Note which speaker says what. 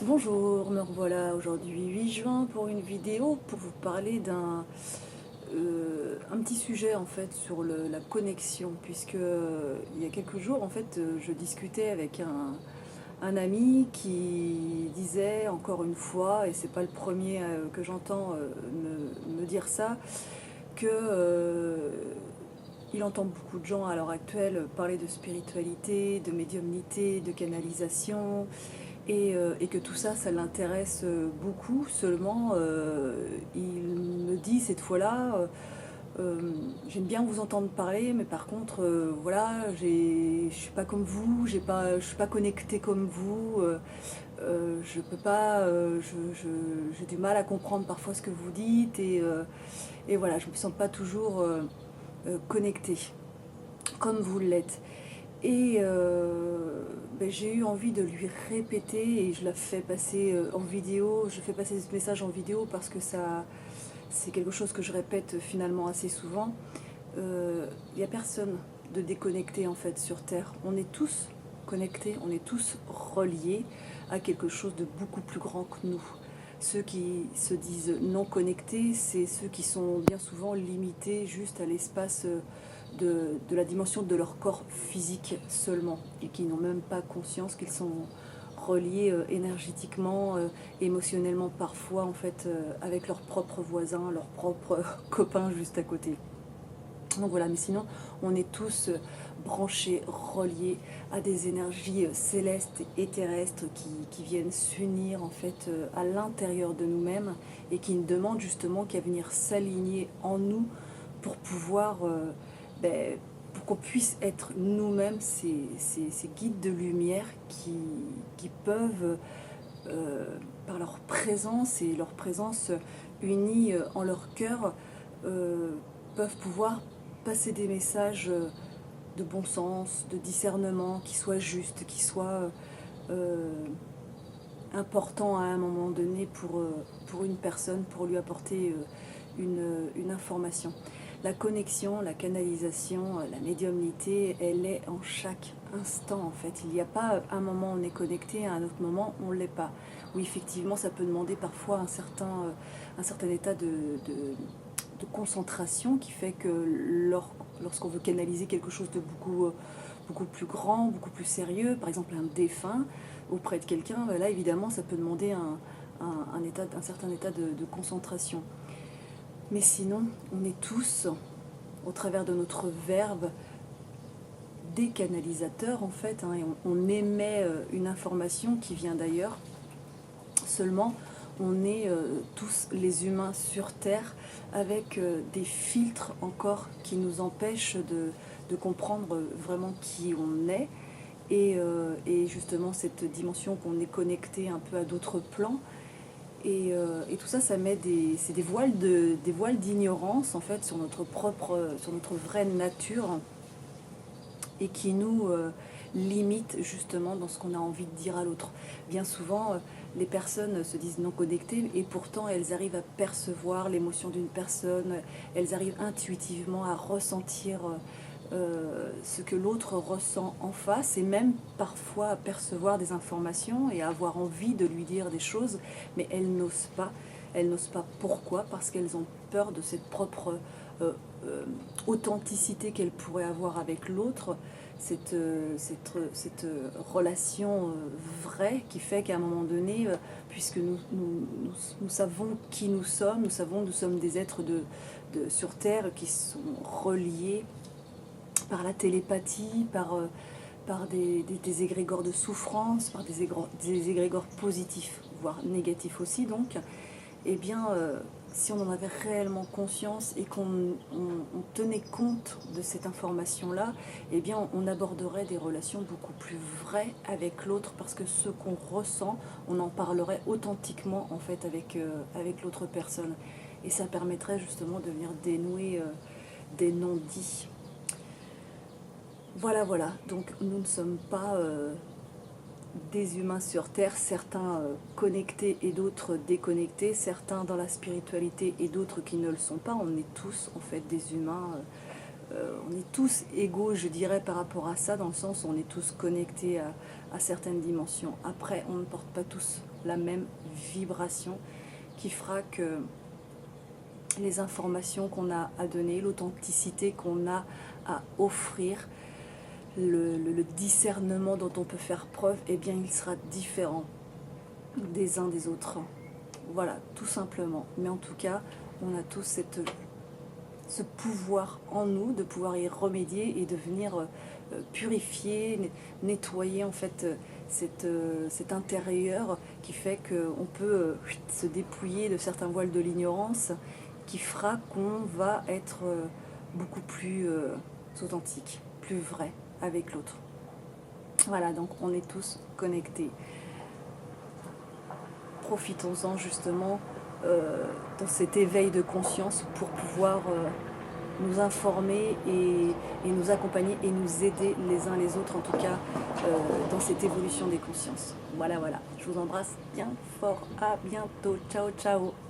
Speaker 1: Bonjour, me revoilà aujourd'hui 8 juin pour une vidéo pour vous parler un petit sujet en fait sur la connexion puisque il y a quelques jours en fait je discutais avec un ami qui disait encore une fois, et c'est pas le premier que j'entends me dire ça, que il entend beaucoup de gens à l'heure actuelle parler de spiritualité, de médiumnité, de canalisation, et que tout ça, ça l'intéresse beaucoup. Seulement, il me dit cette fois-là, j'aime bien vous entendre parler, mais par contre, voilà, je suis pas comme vous, je suis pas connecté comme vous, je peux pas, j'ai du mal à comprendre parfois ce que vous dites, et voilà, je me sens pas toujours connecté comme vous l'êtes. Et j'ai eu envie de lui répéter, et je la fais passer en vidéo, je fais passer ce message en vidéo parce que ça, c'est quelque chose que je répète finalement assez souvent. Il n'y a personne de déconnecté en fait sur Terre. On est tous connectés, on est tous reliés à quelque chose de beaucoup plus grand que nous. Ceux qui se disent non connectés, c'est ceux qui sont bien souvent limités juste à l'espace de la dimension de leur corps physique seulement, et qui n'ont même pas conscience qu'ils sont reliés énergétiquement, émotionnellement parfois en fait, avec leurs propres voisins, leurs propres copains juste à côté. Donc voilà, mais sinon, on est tous branchés, reliés à des énergies célestes et terrestres qui viennent s'unir en fait à l'intérieur de nous-mêmes, et qui ne demandent justement qu'à venir s'aligner en nous pour pouvoir, ben, pour qu'on puisse être nous-mêmes ces guides de lumière qui peuvent, euh, par leur présence et leur présence unie en leur cœur, euh, peuvent pouvoir passer des messages de bon sens, de discernement, qui soient justes, qui soient euh, importants à un moment donné pour une personne, pour lui apporter une information. La connexion, la canalisation, la médiumnité, elle est en chaque instant en fait. Il n'y a pas un moment on est connecté, à un autre moment on ne l'est pas. Oui, effectivement, ça peut demander parfois un certain état de concentration qui fait que lorsqu'on veut canaliser quelque chose de beaucoup plus grand, beaucoup plus sérieux, par exemple un défunt auprès de quelqu'un, là évidemment ça peut demander un certain état de concentration. Mais sinon, on est tous, au travers de notre verbe, des canalisateurs en fait, hein, et on émet une information qui vient d'ailleurs. Seulement, on est tous les humains sur Terre avec des filtres encore qui nous empêchent de comprendre vraiment qui on est, et justement cette dimension qu'on est connecté un peu à d'autres plans. Et tout ça, ça met c'est des voiles d'ignorance en fait sur notre vraie nature, et qui nous limite justement dans ce qu'on a envie de dire à l'autre. Bien souvent, les personnes se disent non connectées, et pourtant elles arrivent à percevoir l'émotion d'une personne, elles arrivent intuitivement à ressentir ce que l'autre ressent en face, et même parfois à percevoir des informations et à avoir envie de lui dire des choses, mais elles n'osent pas. Elles n'osent pas. Pourquoi? Parce qu'elles ont peur de cette propre euh, euh, authenticité qu'elles pourraient avoir avec l'autre, cette relation vraie qui fait qu'à un moment donné, puisque nous savons qui nous savons nous sommes des êtres sur Terre qui sont reliés par la télépathie, par des égrégores de souffrance, par des égrégores positifs, voire négatifs aussi donc. Eh bien, si on en avait réellement conscience et qu'on tenait compte de cette information-là, eh bien, on aborderait des relations beaucoup plus vraies avec l'autre, parce que ce qu'on ressent, on en parlerait authentiquement en fait avec l'autre personne. Et ça permettrait justement de venir dénouer des non-dits. Voilà, voilà. Donc, nous ne sommes pas des humains sur Terre, certains connectés et d'autres déconnectés, certains dans la spiritualité et d'autres qui ne le sont pas. On est tous en fait des humains on est tous égaux, je dirais, par rapport à ça, dans le sens où on est tous connectés à certaines dimensions. Après, on ne porte pas tous la même vibration qui fera que les informations qu'on a à donner, l'authenticité qu'on a à offrir, le discernement dont on peut faire preuve, eh bien, il sera différent des uns des autres. Voilà, tout simplement. Mais en tout cas, on a tous ce pouvoir en nous de pouvoir y remédier et de venir purifier, nettoyer en fait cet intérieur qui fait qu'on peut se dépouiller de certains voiles de l'ignorance qui fera qu'on va être beaucoup plus authentique, plus vrai avec l'autre. Voilà, donc on est tous connectés. Profitons-en justement dans cet éveil de conscience pour pouvoir nous informer et nous accompagner et nous aider les uns les autres, en tout cas dans cette évolution des consciences. Voilà, voilà. Je vous embrasse bien fort. À bientôt. Ciao, ciao.